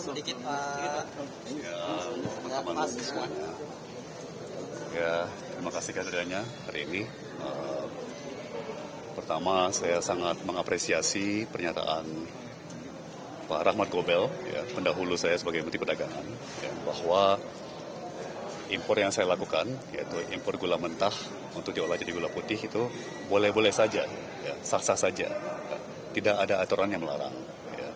sedikit Pak. Teman-teman semuanya. Ya, terima kasih kehadirannya hari ini. Pertama, saya sangat mengapresiasi pernyataan Pak Rahmat Gobel, ya, pendahulu saya sebagai Menteri Perdagangan, ya, bahwa impor yang saya lakukan, yaitu impor gula mentah untuk diolah jadi gula putih itu boleh-boleh saja, ya, sah-sah saja. Ya. Tidak ada aturan yang melarang. Ya.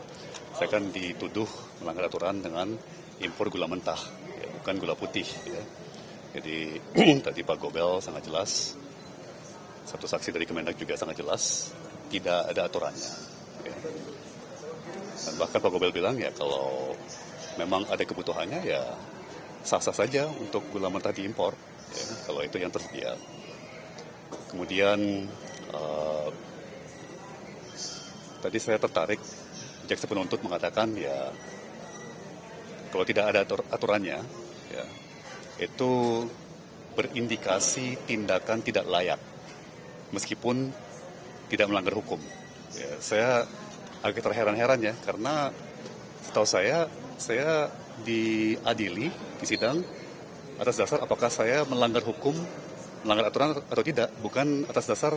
Saya kan dituduh melanggar aturan dengan impor gula mentah, ya, bukan gula putih. Ya. Jadi tadi Pak Gobel sangat jelas, satu saksi dari Kemendak juga sangat jelas, tidak ada aturannya. Ya. Dan bahkan Pak Gobel bilang ya kalau memang ada kebutuhannya ya sah-sah saja untuk gula mentah diimpor, ya, kalau itu yang tersedia. Kemudian tadi saya tertarik, jaksa penuntut mengatakan ya kalau tidak ada aturannya, ya, itu berindikasi tindakan tidak layak, meskipun tidak melanggar hukum. Ya, saya agak terheran-heran ya, karena setahu saya diadili di sidang atas dasar apakah saya melanggar hukum, melanggar aturan atau tidak, bukan atas dasar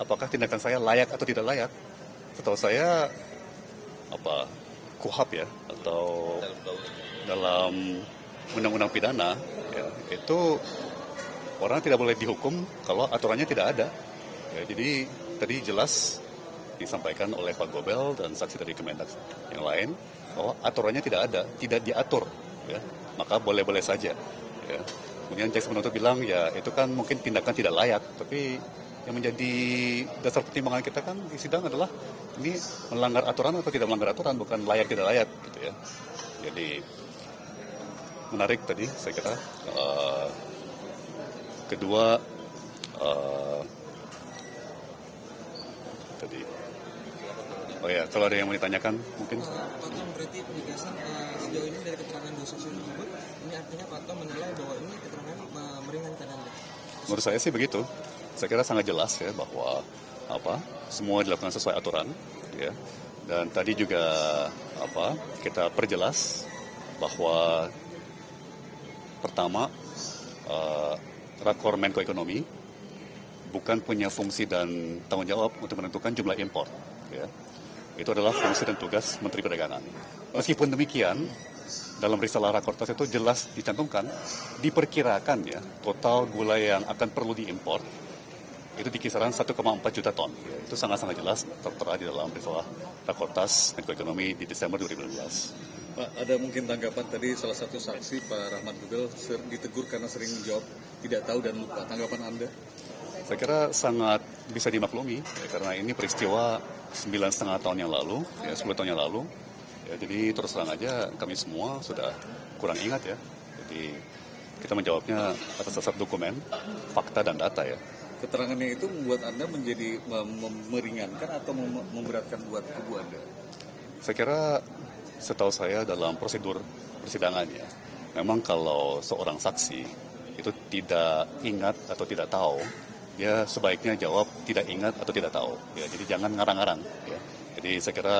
apakah tindakan saya layak atau tidak layak. Setahu saya KUHAP ya, atau dalam undang-undang pidana ya, itu orang tidak boleh dihukum kalau aturannya tidak ada. Ya, jadi tadi jelas disampaikan oleh Pak Gobel dan saksi dari Kemendak yang lain bahwa aturannya tidak ada, tidak diatur, ya, maka boleh-boleh saja. Ya. Kemudian jaksa penuntut bilang ya itu kan mungkin tindakan tidak layak, tapi yang menjadi dasar pertimbangan kita kan di sidang adalah ini melanggar aturan atau tidak melanggar aturan, bukan layak tidak layak, gitu ya. Jadi menarik tadi saya kira. Kedua, tadi, oh ya, kalau ada yang mau ditanyakan mungkin. Pak Tom, berarti penegasan sejauh ini dari keterangan dua saksi tersebut, ini artinya Pak Tom menilai bahwa ini keterangan meringankan Anda? Menurut saya sih begitu. Saya kira sangat jelas ya bahwa semua dilakukan sesuai aturan, ya. Dan tadi juga kita perjelas bahwa pertama Rakor Menko Ekonomi bukan punya fungsi dan tanggung jawab untuk menentukan jumlah impor, ya. Itu adalah fungsi dan tugas Menteri Perdagangan. Meskipun demikian, dalam risalah Rakortas itu jelas dicantumkan, diperkirakan ya total gula yang akan perlu diimpor itu di kisaran 1,4 juta ton. Ya, itu sangat-sangat jelas tertera di dalam risalah Rakortas Menko Ekonomi di Desember 2012. Pak, ada mungkin tanggapan tadi salah satu saksi Pak Rahmat Gobel ditegur karena sering menjawab tidak tahu dan lupa. Tanggapan Anda? Saya kira sangat bisa dimaklumi ya, karena ini peristiwa 9,5 tahun yang lalu, ya 10 tahun yang lalu. Ya, jadi terus terang aja kami semua sudah kurang ingat ya. Jadi kita menjawabnya atas dasar dokumen, fakta dan data ya. Keterangannya itu membuat Anda menjadi meringankan atau memberatkan buat kubu Anda? Saya kira setahu saya dalam prosedur persidangannya, memang kalau seorang saksi itu tidak ingat atau tidak tahu, dia sebaiknya jawab tidak ingat atau tidak tahu. Ya, jadi jangan ngarang-ngarang. Ya. Jadi saya kira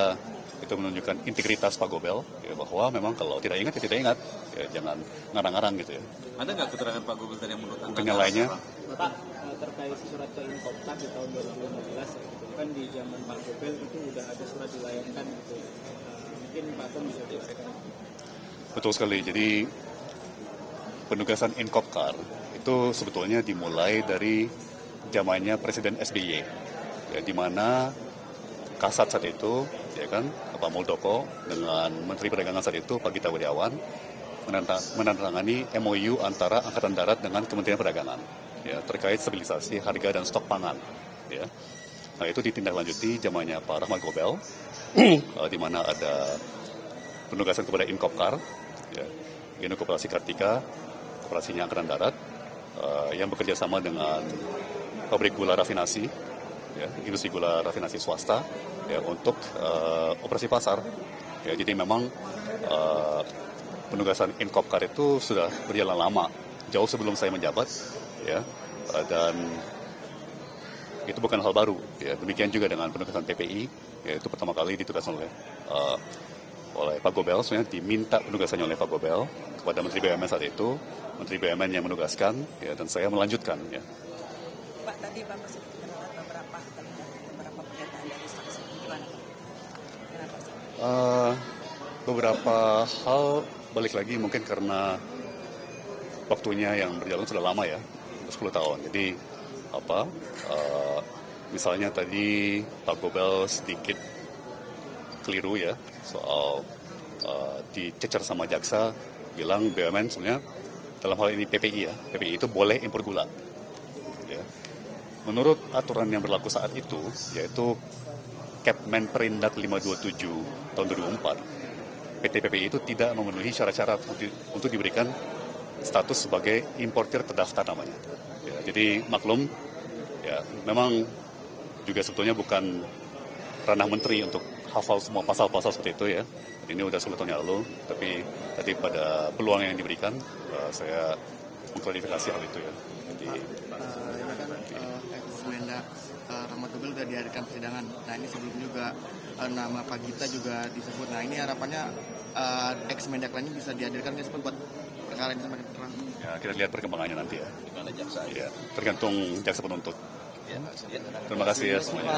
itu menunjukkan integritas Pak Gobel, ya, bahwa memang kalau tidak ingat ya tidak ingat, ya, jangan ngarang-ngarang gitu ya. Ada nggak keterangan Pak Gobel tadi yang menurut Anda? Mungkin yang lainnya. Pak, terkait surat ke Inkoptak di tahun 2015, gitu. Kan di zaman Pak Gobel itu udah ada surat dilayangkan gitu. Mungkin Pak Tom bisa jelaskan. Betul sekali. Jadi penugasan Inkopkar itu sebetulnya dimulai dari zamannya Presiden SBY, ya, di mana Kasat saat itu, ya kan, Pak Muldoko dengan Menteri Perdagangan saat itu Pak Gita Wirjawan menandatangani MOU antara Angkatan Darat dengan Kementerian Perdagangan, ya, terkait stabilisasi harga dan stok pangan, ya. Nah itu ditindaklanjuti zamannya Pak Rahmat Gobel, di mana ada penugasan kepada Inkopkar, ya, Induk Koperasi Kartika, koperasinya Angkatan Darat, yang bekerja sama dengan pabrik gula rafinasi, ya, industri gula rafinasi swasta, ya, untuk operasi pasar. Ya, jadi memang penugasan Inkopkar itu sudah berjalan lama, jauh sebelum saya menjabat, ya, dan itu bukan hal baru. Ya, demikian juga dengan penugasan PPI, yaitu pertama kali ditugaskan oleh oleh Pak Gobel, sebenarnya diminta penugasannya oleh Pak Gobel kepada Menteri BUMN saat itu, Menteri BUMN yang menugaskan, ya, dan saya melanjutkan. Ya. Pak, tadi Bapak sedikit menolak beberapa pernyataan dari saksi. Gimana Pak? Kenapa sih? Beberapa hal balik lagi mungkin karena waktunya yang berjalan sudah lama ya, 10 tahun. Jadi misalnya tadi Pak Gobel sedikit keliru ya soal dicecer sama jaksa, bilang BUMN sebenarnya dalam hal ini PPI ya, PPI itu boleh impor gula. Ya. Menurut aturan yang berlaku saat itu, yaitu Kepmen Perindak 527 tahun 2004, PT PPI itu tidak memenuhi syarat-syarat untuk diberikan status sebagai importir terdaftar namanya. Ya, jadi maklum, ya memang juga sebetulnya bukan ranah menteri untuk hafal semua pasal-pasal seperti itu ya. Ini udah 10 tahun yang lalu, tapi tadi pada peluang yang diberikan, saya mengklarifikasi hal itu ya. Jadi, ini kan ex-Mendak Rahmat Gobel sudah dihadirkan persidangan. Nah ini sebelum juga nama Pak Gita juga disebut. Nah ini harapannya ex-Mendak lainnya bisa dihadirkan nggak sih buat perkara ini semakin terang? ya kita lihat perkembangannya nanti ya. Gimana jaksa? Ya, tergantung jaksa penuntut. Ya, Terima kasih ya semuanya.